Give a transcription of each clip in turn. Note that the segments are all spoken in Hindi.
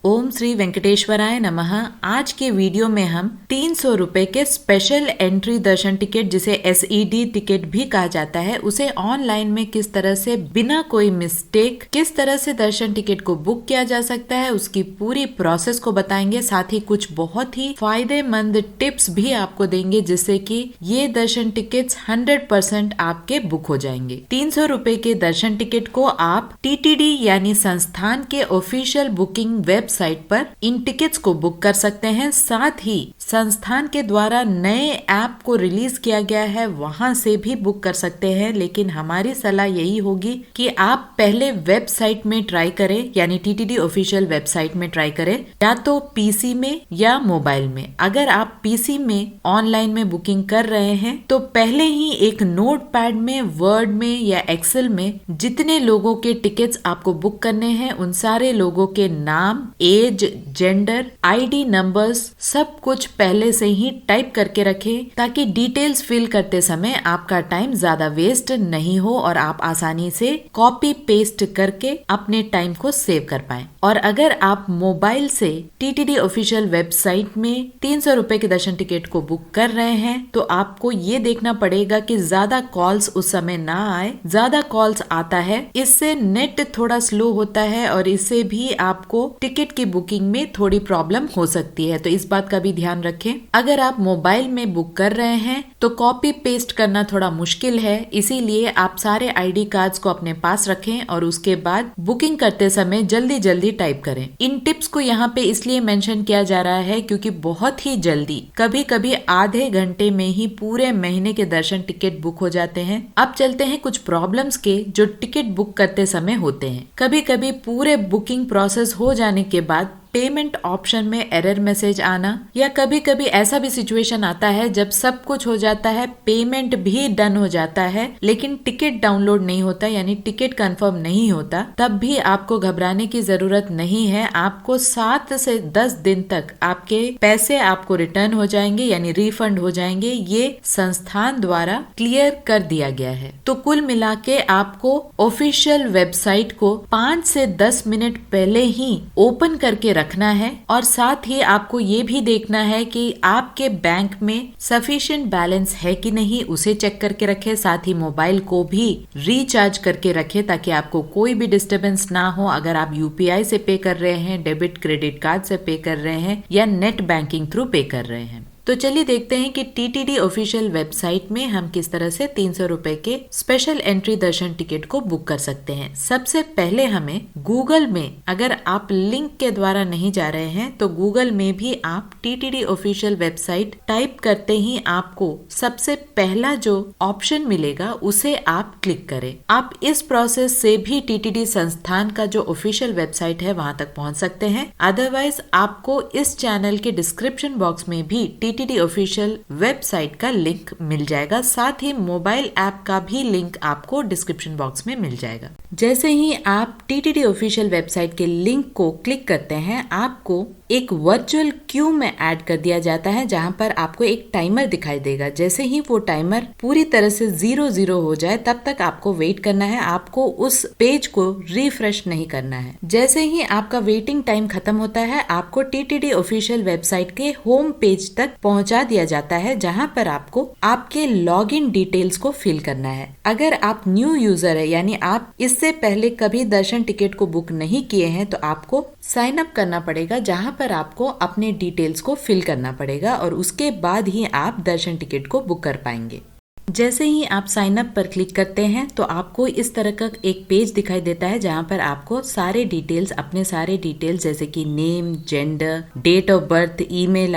ओम श्री वेंकटेश्वराय नमः। आज के वीडियो में हम 300 रुपए के स्पेशल एंट्री दर्शन टिकट, जिसे SED टिकट भी कहा जाता है, उसे ऑनलाइन में किस तरह से बिना कोई मिस्टेक किस तरह से दर्शन टिकट को बुक किया जा सकता है, उसकी पूरी प्रोसेस को बताएंगे। साथ ही कुछ बहुत ही फायदेमंद टिप्स भी आपको देंगे, जिससे कि ये दर्शन टिकट्स 100% आपके बुक हो जाएंगे। 300 रुपए के दर्शन टिकट को आप TTD यानी संस्थान के ऑफिशियल बुकिंग वेबसाइट पर इन टिकट्स को बुक कर सकते हैं। साथ ही संस्थान के द्वारा नए ऐप को रिलीज किया गया है, वहां से भी बुक कर सकते हैं। लेकिन हमारी सलाह यही होगी कि आप पहले वेबसाइट में ट्राई करें, यानी TTD ऑफिशियल वेबसाइट में ट्राई करें, या तो PC में या मोबाइल में। अगर आप PC में ऑनलाइन में बुकिंग कर रहे हैं तो पहले ही एक नोटपैड में, वर्ड में या एक्सेल में जितने लोगों के टिकट्स आपको बुक करने हैं, उन सारे लोगों के नाम, एज, जेंडर, ID नंबर्स, सब कुछ पहले से ही टाइप करके रखें, ताकि डिटेल्स फिल करते समय आपका टाइम ज्यादा वेस्ट नहीं हो और आप आसानी से कॉपी पेस्ट करके अपने टाइम को सेव कर पाएं। और अगर आप मोबाइल से TTD ऑफिशियल वेबसाइट में 300 रुपए के दर्शन टिकट को बुक कर रहे हैं तो आपको ये देखना पड़ेगा कि ज्यादा कॉल्स उस समय ना आए। ज्यादा कॉल्स आता है, इससे नेट थोड़ा स्लो होता है और इससे भी आपको टिकट की बुकिंग में थोड़ी प्रॉब्लम हो सकती है, तो इस बात का भी ध्यान रखें। अगर आप मोबाइल में बुक कर रहे हैं तो कॉपी पेस्ट करना थोड़ा मुश्किल है, इसीलिए आप सारे ID कार्ड्स को अपने पास रखें और उसके बाद बुकिंग करते समय जल्दी जल्दी टाइप करें। इन टिप्स को यहाँ पे इसलिए मेंशन किया जा रहा है क्योंकि बहुत ही जल्दी, कभी कभी आधे घंटे में ही पूरे महीने के दर्शन टिकट बुक हो जाते हैं। अब चलते हैं कुछ प्रॉब्लम्स के जो टिकट बुक करते समय होते हैं। कभी कभी पूरे बुकिंग प्रोसेस हो जाने के बाद पेमेंट ऑप्शन में एरर मैसेज आना, या कभी कभी ऐसा भी सिचुएशन आता है जब सब कुछ हो जाता है, पेमेंट भी डन हो जाता है, लेकिन टिकट डाउनलोड नहीं होता, यानी टिकट कंफर्म नहीं होता। तब भी आपको घबराने की जरूरत नहीं है। आपको 7 से 10 दिन तक आपके पैसे आपको रिटर्न हो जाएंगे, यानी रिफंड हो जाएंगे। ये संस्थान द्वारा क्लियर कर दिया गया है। तो कुल मिला के आपको ऑफिशियल वेबसाइट को 5 से 10 मिनट पहले ही ओपन करके रखना है, और साथ ही आपको ये भी देखना है कि आपके बैंक में सफिशिएंट बैलेंस है कि नहीं, उसे चेक करके रखें। साथ ही मोबाइल को भी रिचार्ज करके रखें ताकि आपको कोई भी डिस्टरबेंस ना हो। अगर आप UPI से पे कर रहे हैं, डेबिट क्रेडिट कार्ड से पे कर रहे हैं या नेट बैंकिंग थ्रू पे कर रहे हैं। तो चलिए देखते हैं कि TTD ऑफिशियल वेबसाइट में हम किस तरह से 300 रुपए के स्पेशल एंट्री दर्शन टिकट को बुक कर सकते हैं। सबसे पहले हमें गूगल में, अगर आप लिंक के द्वारा नहीं जा रहे हैं तो गूगल में भी आप TTD ऑफिशियल वेबसाइट टाइप करते ही आपको सबसे पहला जो ऑप्शन मिलेगा उसे आप क्लिक करें। आप इस प्रोसेस से भी TTD संस्थान का जो ऑफिशियल वेबसाइट है वहां तक पहुंच सकते हैं। अदरवाइज आपको इस चैनल के डिस्क्रिप्शन बॉक्स में भी TTD ऑफिशियल वेबसाइट का लिंक मिल जाएगा। साथ ही मोबाइल ऐप का भी लिंक आपको डिस्क्रिप्शन बॉक्स में मिल जाएगा। जैसे ही आप TTD ऑफिशियल वेबसाइट के लिंक को क्लिक करते हैं, आपको एक वर्चुअल क्यू में ऐड कर दिया जाता है, जहां पर आपको एक टाइमर दिखाई देगा। जैसे ही वो टाइमर पूरी तरह से 0 हो जाए तब तक आपको वेट करना है, आपको उस पेज को रिफ्रेश नहीं करना है। जैसे ही आपका वेटिंग टाइम खत्म होता है, आपको TTD ऑफिशियल वेबसाइट के होम पेज तक पहुंचा दिया जाता है, जहां पर आपको आपके लॉगिन डिटेल्स को फिल करना है। अगर आप न्यू यूजर है, यानी आप इससे पहले कभी दर्शन टिकट को बुक नहीं किए हैं, तो आपको साइन अप करना पड़ेगा, जहां पर आपको अपने डिटेल्स को फिल करना पड़ेगा और उसके बाद ही आप दर्शन टिकट को बुक कर पाएंगे। जैसे ही आप साइन अप पर क्लिक करते हैं तो आपको इस तरह का एक पेज दिखाई देता है, जहां पर आपको सारे डिटेल्स, अपने सारे डिटेल्स जैसे कि name, gender, date of birth, email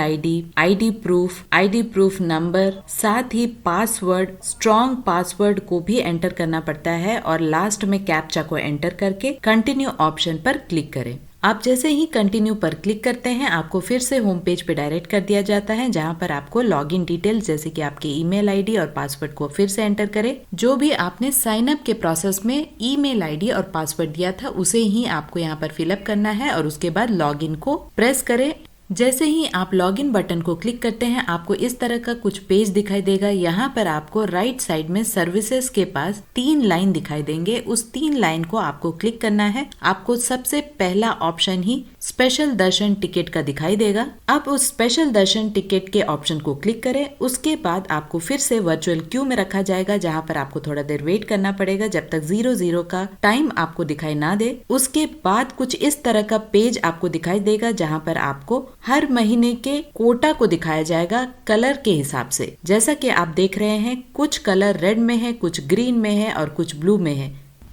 ID proof number, साथ ही पासवर्ड, स्ट्रॉन्ग पासवर्ड को भी एंटर करना पड़ता है, और लास्ट में कैप्चा को एंटर करके कंटिन्यू ऑप्शन पर क्लिक करें। आप जैसे ही कंटिन्यू पर क्लिक करते हैं, आपको फिर से होम पेज पे डायरेक्ट कर दिया जाता है, जहां पर आपको लॉगिन डिटेल्स जैसे कि आपके ईमेल ID और पासवर्ड को फिर से एंटर करें। जो भी आपने साइन अप के प्रोसेस में ईमेल ID और पासवर्ड दिया था, उसे ही आपको यहाँ पर फिलअप करना है और उसके बाद लॉगिन को प्रेस करें। जैसे ही आप लॉगिन बटन को क्लिक करते हैं, आपको इस तरह का कुछ पेज दिखाई देगा। यहाँ पर आपको राइट साइड में सर्विसेज के पास 3 लाइन दिखाई देंगे। उस 3 लाइन को आपको क्लिक करना है। आपको सबसे पहला ऑप्शन ही स्पेशल दर्शन टिकट का दिखाई देगा। अब उस स्पेशल दर्शन टिकट के ऑप्शन को क्लिक करें। उसके बाद आपको फिर से वर्चुअल क्यू में रखा जाएगा, जहां पर आपको थोड़ा देर वेट करना पड़ेगा जब तक 00 का टाइम आपको दिखाई ना दे। उसके बाद कुछ इस तरह का पेज आपको दिखाई देगा, जहां पर आपको हर महीने के कोटा को दिखाया जाएगा कलर के हिसाब से। जैसा कि आप देख रहे हैं, कुछ कलर रेड में है, कुछ ग्रीन में है और कुछ ब्लू में है।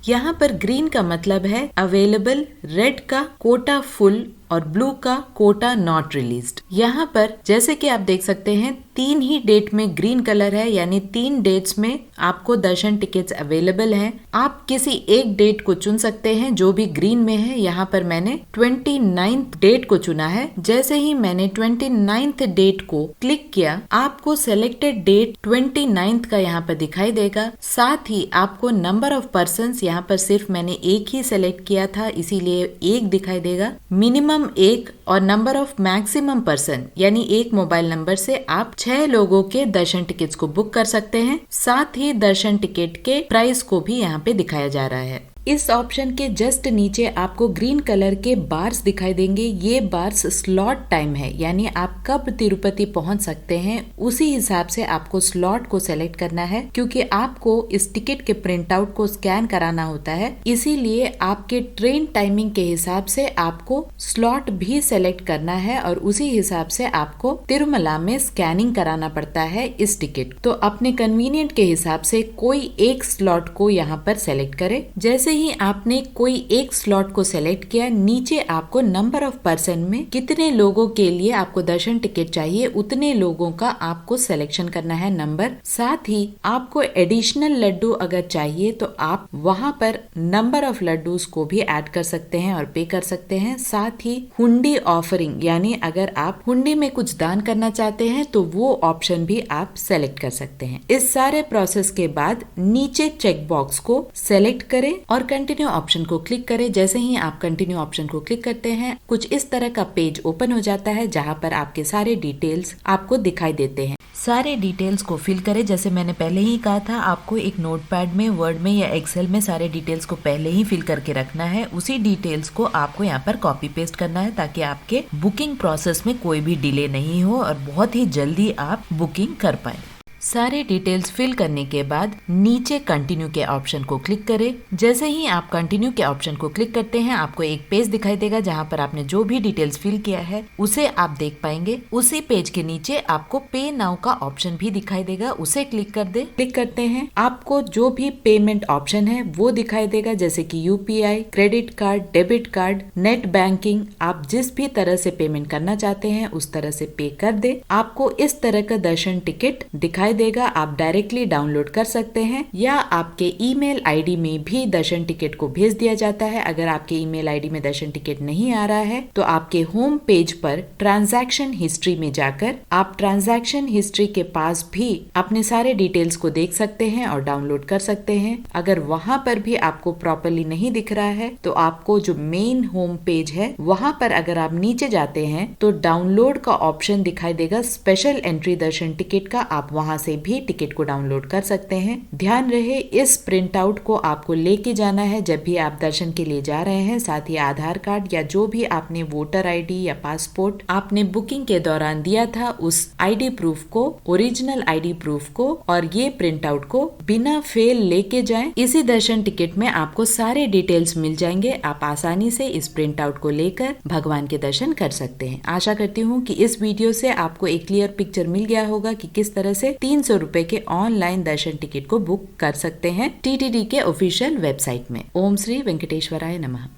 यहाँ पर ग्रीन का मतलब है अवेलेबल, रेड का कोटा फुल और ब्लू का कोटा नॉट रिलीज्ड। यहाँ पर जैसे कि आप देख सकते हैं 3 ही डेट में ग्रीन कलर है, यानी 3 डेट्स में आपको दर्शन टिकट्स अवेलेबल हैं। आप किसी एक डेट को चुन सकते हैं जो भी ग्रीन में है। यहाँ पर मैंने 29th डेट को चुना है। जैसे ही मैंने 29th डेट को क्लिक किया, आपको सिलेक्टेड डेट 29th का यहाँ पर दिखाई देगा। साथ ही आपको नंबर ऑफ पर्सन्स, यहाँ पर सिर्फ मैंने एक ही सिलेक्ट किया था इसीलिए 1 दिखाई देगा। मिनिमम 1 और नंबर ऑफ मैक्सिमम पर्सन, यानी एक मोबाइल नंबर से आप 6 लोगों के दर्शन टिकट्स को बुक कर सकते हैं। साथ ही दर्शन टिकट के प्राइस को भी यहाँ पे दिखाया जा रहा है। इस ऑप्शन के जस्ट नीचे आपको ग्रीन कलर के बार्स दिखाई देंगे। ये बार्स स्लॉट टाइम है, यानी आप कब तिरुपति पहुंच सकते हैं उसी हिसाब से आपको स्लॉट को सेलेक्ट करना है। क्योंकि आपको इस टिकट के प्रिंट आउट को स्कैन कराना होता है, इसीलिए आपके ट्रेन टाइमिंग के हिसाब से आपको स्लॉट भी सेलेक्ट करना है और उसी हिसाब से आपको तिरुमला में स्कैनिंग कराना पड़ता है इस टिकट। तो अपने कन्वीनियंट के हिसाब से कोई एक स्लॉट को यहाँ पर सेलेक्ट करें। जैसे ही आपने कोई एक स्लॉट को सेलेक्ट किया, नीचे आपको नंबर ऑफ पर्सन में कितने लोगों के लिए आपको दर्शन टिकट चाहिए उतने लोगों का आपको सिलेक्शन करना है नंबर। साथ ही आपको एडिशनल लड्डू अगर चाहिए तो आप वहां पर नंबर ऑफ लड्डूस को भी ऐड कर सकते हैं और पे कर सकते हैं। साथ ही हुंडी ऑफरिंग, यानी अगर आप हुंडी में कुछ दान करना चाहते हैं तो वो ऑप्शन भी आप सेलेक्ट कर सकते हैं। इस सारे प्रोसेस के बाद नीचे चेक बॉक्स को सेलेक्ट करें और कंटिन्यू ऑप्शन को क्लिक करें। जैसे ही आप कंटिन्यू ऑप्शन को क्लिक करते हैं, कुछ इस तरह का पेज ओपन हो जाता है, जहां पर आपके सारे डिटेल्स आपको दिखाई देते हैं। सारे डिटेल्स को फिल करें। जैसे मैंने पहले ही कहा था, आपको एक नोटपैड में, वर्ड में या एक्सेल में सारे डिटेल्स को पहले ही फिल करके रखना है। उसी डिटेल्स को आपको यहाँ पर कॉपी पेस्ट करना है, ताकि आपके बुकिंग प्रोसेस में कोई भी डिले नहीं हो और बहुत ही जल्दी आप बुकिंग कर पाए। सारे डिटेल्स फिल करने के बाद नीचे कंटिन्यू के ऑप्शन को क्लिक करें। जैसे ही आप कंटिन्यू के ऑप्शन को क्लिक करते हैं, आपको एक पेज दिखाई देगा जहां पर आपने जो भी डिटेल्स फिल किया है उसे आप देख पाएंगे। उसी पेज के नीचे आपको पे नाउ का ऑप्शन भी दिखाई देगा, उसे क्लिक कर दे। क्लिक करते हैं, आपको जो भी पेमेंट ऑप्शन है वो दिखाई देगा, जैसे कि UPI, credit card, debit card, net banking. आप जिस भी तरह से पेमेंट करना चाहते हैं उस तरह से पे कर दे। आपको इस तरह का दर्शन टिकट दिखाई देगा। आप डायरेक्टली डाउनलोड कर सकते हैं या आपके ईमेल आईडी में भी दर्शन टिकट को भेज दिया जाता है। अगर आपके ईमेल आईडी में दर्शन टिकट नहीं आ रहा है तो आपके होम पेज पर ट्रांजैक्शन हिस्ट्री में जाकर आप ट्रांजैक्शन हिस्ट्री के पास भी अपने सारे डिटेल्स को देख सकते हैं और डाउनलोड कर सकते हैं। अगर वहां पर भी आपको प्रॉपरली नहीं दिख रहा है तो आपको जो मेन होम पेज है वहां पर अगर आप नीचे जाते हैं तो डाउनलोड का ऑप्शन दिखाई देगा, स्पेशल एंट्री दर्शन टिकट का। आप वहां से भी टिकट को डाउनलोड कर सकते हैं। ध्यान रहे, इस प्रिंट आउट को आपको लेके जाना है जब भी आप दर्शन के लिए जा रहे हैं। साथ ही आधार कार्ड या जो भी आपने वोटर आईडी या पासपोर्ट आपने बुकिंग के दौरान दिया था उस आईडी प्रूफ को, ओरिजिनल आईडी प्रूफ को और ये प्रिंट आउट को बिना फेल लेके जाएं। इसी दर्शन टिकट में आपको सारे डिटेल्स मिल जाएंगे। आप आसानी से इस प्रिंट आउट को लेकर भगवान के दर्शन कर सकते हैं। आशा करती हूँ कि इस वीडियो से आपको एक क्लियर पिक्चर मिल गया होगा कि किस तरह से 300 रुपए के ऑनलाइन दर्शन टिकट को बुक कर सकते हैं टीटीडी के ऑफिशियल वेबसाइट में। ओम श्री वेंकटेश्वराय नमः।